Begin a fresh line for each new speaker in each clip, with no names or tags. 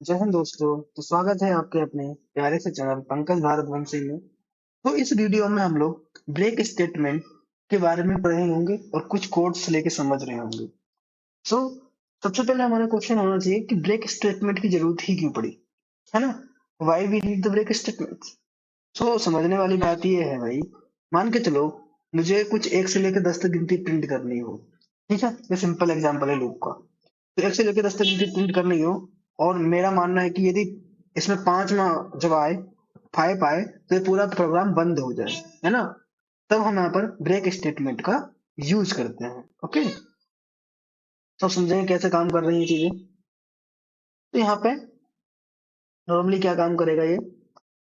जय हिंद दोस्तों। तो स्वागत है आपके अपने प्यारे से चैनल पंकज भारतवंशी में। तो इस वीडियो में हम लोग ब्रेक स्टेटमेंट के बारे में पढ़े होंगे और कुछ कोड्स लेके समझ रहे होंगे। सो सबसे पहले हमारा क्वेश्चन होना चाहिए कि ब्रेक स्टेटमेंट की जरूरत ही क्यों पड़ी, है ना। Why we need the break statement. So समझने वाली बात ये है भाई, मान के चलो मुझे कुछ एक से लेकर 10 तक गिनती प्रिंट करनी हो। ठीक है, ये सिंपल एग्जांपल है लूप का। तो एक से लेकर 10 तक गिनती प्रिंट करनी हो और मेरा मानना है कि यदि इसमें 5 ना जब आए, 5 आए तो ये पूरा प्रोग्राम बंद हो जाए, है ना। तब हम यहाँ पर ब्रेक स्टेटमेंट का यूज करते हैं। ओके, तो समझेंगे कैसे काम कर रही है चीजें। तो यहाँ पे नॉर्मली क्या काम करेगा ये,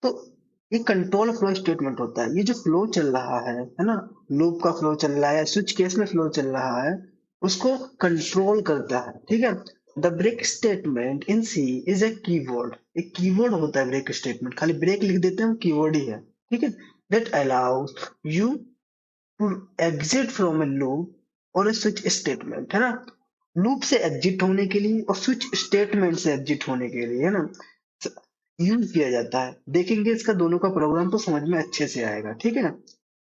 तो ये कंट्रोल फ्लो स्टेटमेंट होता है। ये जो फ्लो चल रहा है ना, लूप का फ्लो चल रहा है, स्विच केस में फ्लो चल रहा है, उसको कंट्रोल करता है। ठीक है, the break statement in C is a keyword. एक कीवर्ड होता है ब्रेक स्टेटमेंट, खाली ब्रेक लिख देते हैं, कीवर्ड ही है। ठीक है, that allows you to exit from a loop और ए स्विच स्टेटमेंट, है ना। लूप से एग्जिट होने के लिए और स्विच स्टेटमेंट से एग्जिट होने के लिए, है ना, यूज किया जाता है। देखेंगे इसका दोनों का प्रोग्राम तो समझ में अच्छे से आएगा। ठीक है ना।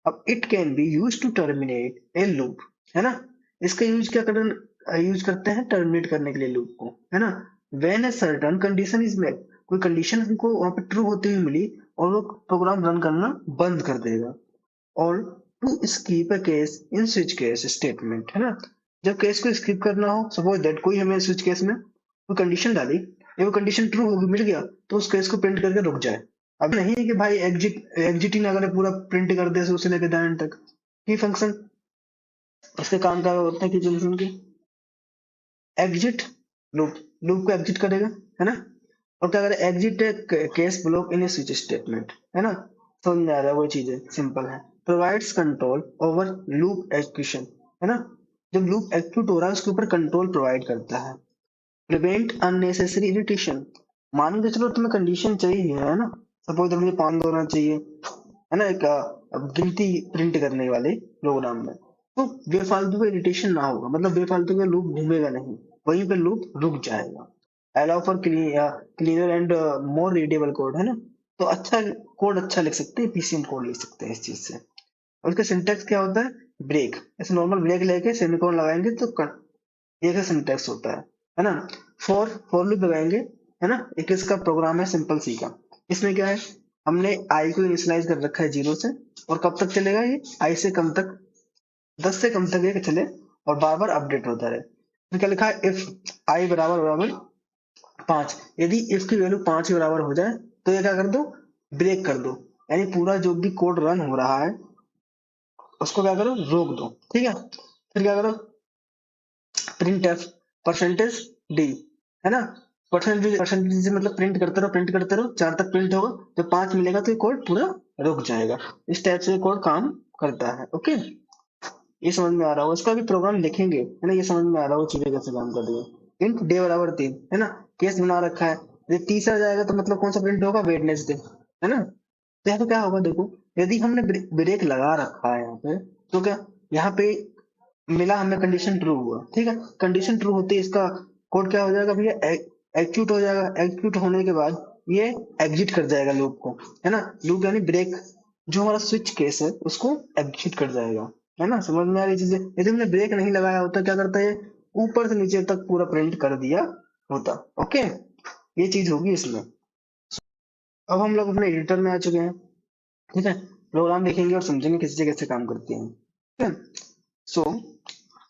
अब it can be use to terminate a loop, है ना। इसका यूज क्या कर यूज करते हैं टर्मिनेट करने के लिए लूप को, है ना। When a certain condition is met, कोई कंडीशन हमको वहां पे ट्रू होती हुई मिली और वो प्रोग्राम रन करना बंद कर देगा। और to skip a case in switch case statement, है ना। जब केस को स्किप करना हो, सपोज दैट कोई हमें स्विच केस में कोई कंडीशन डाली, ये वो कंडीशन ट्रू होगी, मिल गया, तो उस केस को प्रिंट करके रुक जाए। अब नहीं है कि भाई एग्जिट ही ना करे, पूरा प्रिंट कर दे उसे लेके द एंड तक। की फंक्शन, उसके काम क्या होते हैं कि फंक्शन के एग्जिट, लूप लूप को एग्जिट करेगा, है ना। और क्या करे, exit case block in switch statement, है ना। समझ में आ रहा है, वो चीजें सिंपल है। Provides control over loop execution, है ना। जब लूप एग्जीक्यूट हो रहा है उसके ऊपर कंट्रोल प्रोवाइड करता है। प्रिवेंट अननेसेसरी इरिटेशन, मान के चलो तुम्हें कंडीशन चाहिए, है ना। सपोज मुझे 5 होना चाहिए, है ना, एक गिनती प्रिंट करने वाले प्रोग्राम में। तो बेफालतू का इरिटेशन ना होगा, मतलब बेफालतू का लूप घूमेगा नहीं, वहीं पे लूप रुक जाएगा। Allow for cleaner and more readable code, है ना। तो अच्छा कोड अच्छा लिख सकते हैं, पीसीएम कोड लिख सकते हैं इस चीज से। और उसका सिंटेक्स क्या होता है, ब्रेक। ऐसे नॉर्मल ब्रेक लेके सेमीकोलन लगाएंगे तो ये का सिंटेक्स होता है ना। फॉर लूप लगाएंगे, है ना। एक इसका प्रोग्राम है सिंपल सी का। इसमें क्या है, हमने आई को इनिशियलाइज कर रखा है 0 से, और कब तक चलेगा ये, आई से कम तक, 10 से कम तक ये चले और बार बार अपडेट होता रहे। तो क्या लिखा है, इफ आई बराबर बराबर 5, यदि इफ की वैल्यू 5 के बराबर हो जाए तो ये क्या कर दो, ब्रेक कर दो। यानी पूरा जो भी कोड रन हो रहा है उसको क्या करो, रोक दो। ठीक है, फिर क्या करो, प्रिंट एफ परसेंटेज डी, है ना। परसेंटेज परसेंटेज मतलब प्रिंट करते रहो, प्रिंट करते रहो, 4 तक प्रिंट होगा, जब 5 मिलेगा तो ये कोड पूरा रुक जाएगा। इस टाइप से कोड काम करता है। ओके, ये समझ में आ रहा होगा, इसका भी प्रोग्राम लिखेंगे, है ना। ये समझ में आ रहा होगा चीजें कैसे काम कर रही है। इंट डे बराबर 3, है ना, केस बना रखा है। यदि तीसरा जाएगा तो मतलब कौन सा प्रिंट होगा, वेडनेसडे, है ना। तो यहाँ पे क्या होगा देखो, यदि हमने ब्रेक लगा रखा है यहाँ पे, तो क्या यहाँ पे मिला हमें, कंडीशन ट्रू हुआ। ठीक है, कंडीशन ट्रू होते ही इसका कोड क्या हो जाएगा भैया, एग्जीक्यूट हो जाएगा। एग्जीक्यूट होने के बाद ये एग्जिट कर जाएगा लूप को, है ना। लूप यानी ब्रेक, जो हमारा स्विच केस है उसको एग्जिट कर जाएगा, है ना। समझ में आ रही चीजें। यदि हमने ब्रेक नहीं लगाया होता, क्या करता है, ऊपर से नीचे तक पूरा प्रिंट कर दिया होता। ओके, ये चीज होगी इसमें। अब हम लोग अपने एडिटर में आ चुके हैं। ठीक है, प्रोग्राम देखेंगे और समझेंगे किस जगह से काम करते हैं। ठीक है, सो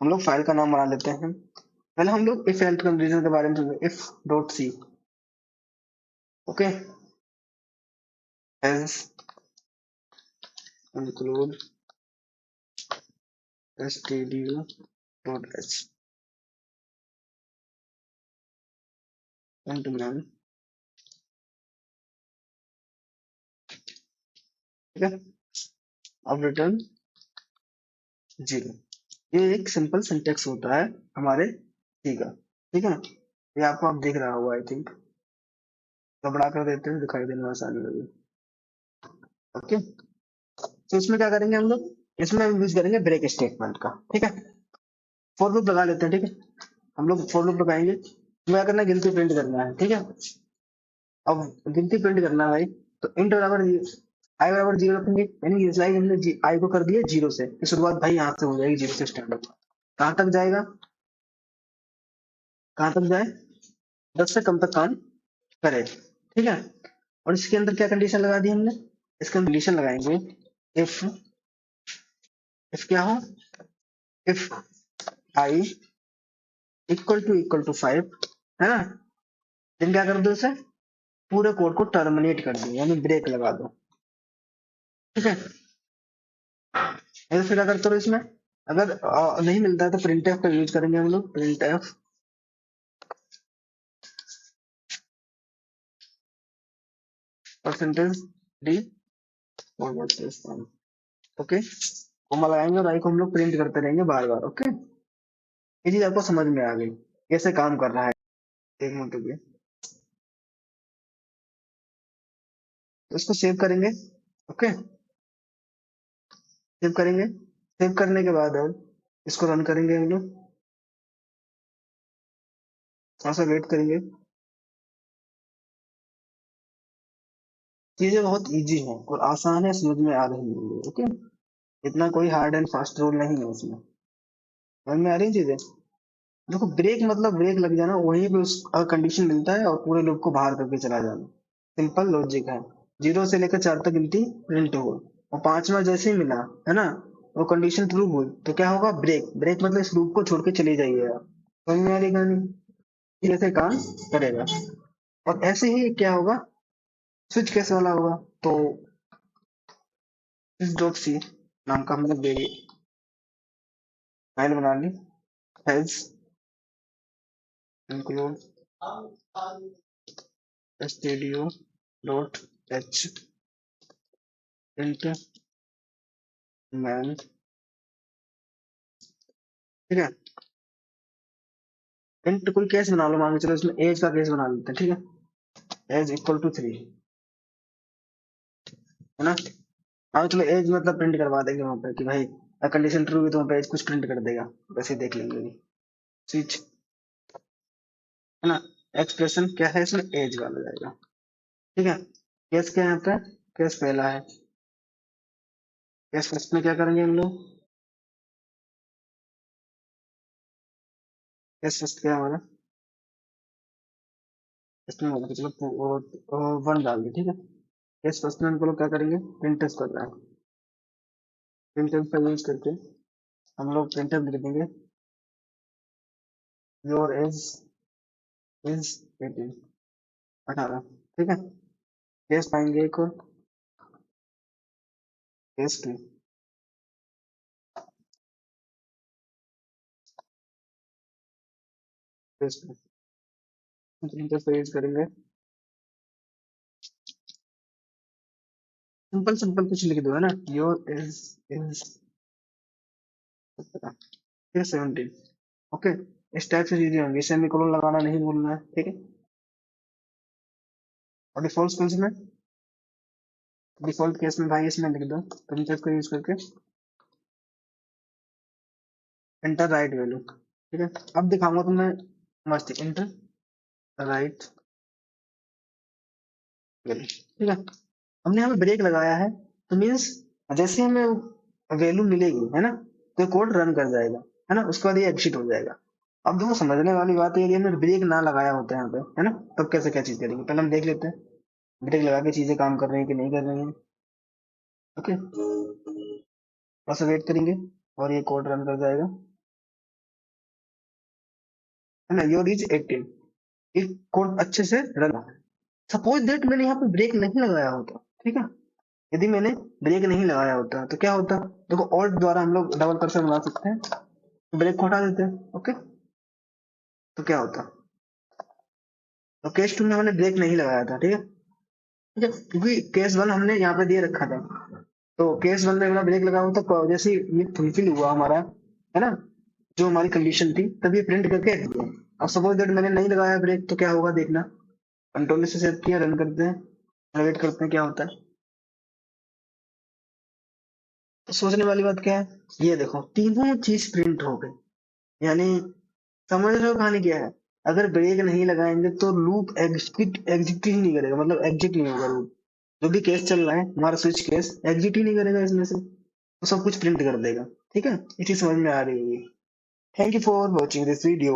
हम लोग फाइल का नाम बना लेते हैं। पहले हम लोग इफ एल्स कंडीशन के बारे में समझेंगे। If dot C, okay, else include stdio dot h, and main. ठीक है, अब रिटर्न 0। ये एक सिंपल सिंटेक्स होता है हमारे सी का। ठीक है ना, ये आपको आप देख रहा होगा आई थिंक, तो बड़ा कर देते हैं, दिखाई देने में आसानी होगी। ओके, तो इसमें क्या करेंगे हम लोग, इसमें हम यूज करेंगे ब्रेक स्टेटमेंट का। ठीक है, फॉर लूप लगा लेते हैं। ठीक है, हम लोग फॉर लूप लगाएंगे, क्या करना है, गिनती प्रिंट करना है। ठीक है, अब गिनती प्रिंट करना है भाई, तो इंट बराबर आई बराबर जीरो रखेंगे, यानी इनिशियलाइज हमने आई को कर दिया जीरो से, तो शुरुआत भाई यहाँ से हो जाएगी, जीरो से स्टार्ट होगा। कहाँ तक जाएगा, कहाँ तक जाए, 10 से कम तक काम करे, ठीक है। और इसके अंदर क्या कंडीशन लगा दी हमने, इसके अंदर कंडीशन लगाएंगे, इफ इफ क्या हो, इफ आई इक्वल टू 5, है ना, then क्या कर दो इसे, पूरे कोड को टर्मिनेट कर दो, यानी ब्रेक लगा दो, ठीक है। ऐसे फिर अगर करो इसमें, अगर नहीं मिलता है तो प्रिंट एफ का यूज करेंगे हम लोग, print f percentage d okay, comma लगाएंगे और आई को हम लोग प्रिंट करते रहेंगे बार बार, ओके। ये चीज आपको समझ में आ गई कैसे काम कर रहा है, एक मिनट रुकिए, तो इसको सेव करेंगे, ओके, सेव करेंगे, सेव करने के बाद अब इसको रन करेंगे हम लोग, थोड़ा सा वेट करेंगे। चीजें बहुत इजी हैं और आसान है, समझ में आ रही है, ओके। इतना कोई हार्ड एंड फास्ट रूल नहीं है इसमें, समझ में आ रही है चीजें। देखो ब्रेक मतलब ब्रेक लग जाना, वहीं पे उसका कंडीशन मिलता है और पूरे लूप को बाहर करके चला जाना, सिंपल लॉजिक है। जीरो से लेकर 4 तक गिनती प्रिंट हो, और पांचवा जैसे ही मिला, है ना, वो कंडीशन ट्रू हुई तो क्या होगा, ब्रेक, ब्रेक मतलब इस लूप को छोड़ के चले जाइए आप, समझ में आ रही कहानी, ये ऐसे काम करेगा। और ऐसे ही क्या होगा, स्विच कैसे वाला होगा, तो इस डॉट सी नाम का हमने फाइल बना ली, hash include studio dot h int main, ठीक है। इंट कोई केस बना लो, मान के चलो इसमें एज का केस बना लेते हैं, ठीक है, एज इक्वल टू 3, है ना। हाँ चलो एज मतलब प्रिंट करवा देंगे वहां पे कि भाई कंडीशन ट्रू हुई तो वहां पे एज कुछ प्रिंट कर देगा, वैसे देख लेंगे अभी। स्विच, है ना, एक्सप्रेशन क्या है इसमें, एज वाला जाएगा, ठीक है। केस क्या है यहाँ पे, केस पहला है, केस फर्स्ट में क्या करेंगे हम लोग, केस फर्स्ट क्या है हमारा, इसमें मान के चलो 1 डाल दिया, ठीक है। केस फर्स्ट में हम लोग क्या करेंगे, प्रिंट कर रहा है, प्रिंट का यूज करके हम लोग प्रिंट लिख देंगे, योर एज इज 18, 18, ठीक है। केस पाएंगे एक और, case two, case two printer का यूज करेंगे, सिंपल सिंपल कुछ लिख दो, है ना, योर इज 17, ओके। इस टाइप से चीजें होंगी, सेमीकोलन लगाना नहीं भूलना है, ठीक है। और डिफॉल्ट केस में, डिफॉल्ट केस में भाई इसमें लिख दो, प्रिंटर का यूज करके एंटर राइट वैल्यू, ठीक है। अब दिखाऊंगा तुम्हें मस्त, एंटर राइट वैल्यू, ठीक है। हमने यहाँ पे ब्रेक लगाया है, तो मीन्स जैसे हमें वैल्यू मिलेगी, है ना, तो कोड रन कर जाएगा, है ना, उसके बाद ये एग्जिट हो जाएगा। अब देखो समझने वाली बात है, यदि हमने ब्रेक ना लगाया होता है यहाँ पे, है ना, तब कैसे क्या चीज करेंगे, पहले हम देख लेते हैं ब्रेक लगा के चीजें काम कर रही है कि नहीं कर रही है, ओके। बस वेट करेंगे और ये कोड रन कर जाएगा, है ना, योर इज 18, ये कोड अच्छे से रन। सपोज दैट मैंने यहाँ पे ब्रेक नहीं लगाया होता, ठीक है, यदि मैंने ब्रेक नहीं लगाया होता तो क्या होता, देखो ऑल्ट द्वारा हम लोग डबल कर्सर बना सकते हैं, ब्रेक को हटा देते हैं, ओके। तो क्या होता, तो केस टू में हमने ब्रेक नहीं लगाया था, ठीक है, ठीक है, क्योंकि केस वन हमने यहाँ पे दिए रखा था, तो केस वन में हमारा ब्रेक लगा हुआ था, जैसे ही ये फुलफिल हुआ हमारा, है ना, जो हमारी कंडीशन थी, तब ये प्रिंट करके हट गया। अब सपोज दैट मैंने नहीं लगाया ब्रेक, तो क्या होगा देखना, कंट्रोल से सेव किया, रन करते हैं, वेट करते हैं क्या होता है। तो सोचने वाली बात क्या है, ये देखो तीनों चीज प्रिंट हो गई, यानी समझ रहे हो कहानी क्या है, अगर ब्रेक नहीं लगाएंगे तो लूप एग्जिट ही नहीं करेगा, मतलब एग्जिट नहीं होगा लूप। जो भी केस चल रहा है हमारा स्विच केस एग्जिट ही नहीं करेगा इसमें से, तो सब कुछ प्रिंट कर देगा। ठीक है, इसी समझ में आ रही होगी। Thank you for watching this video.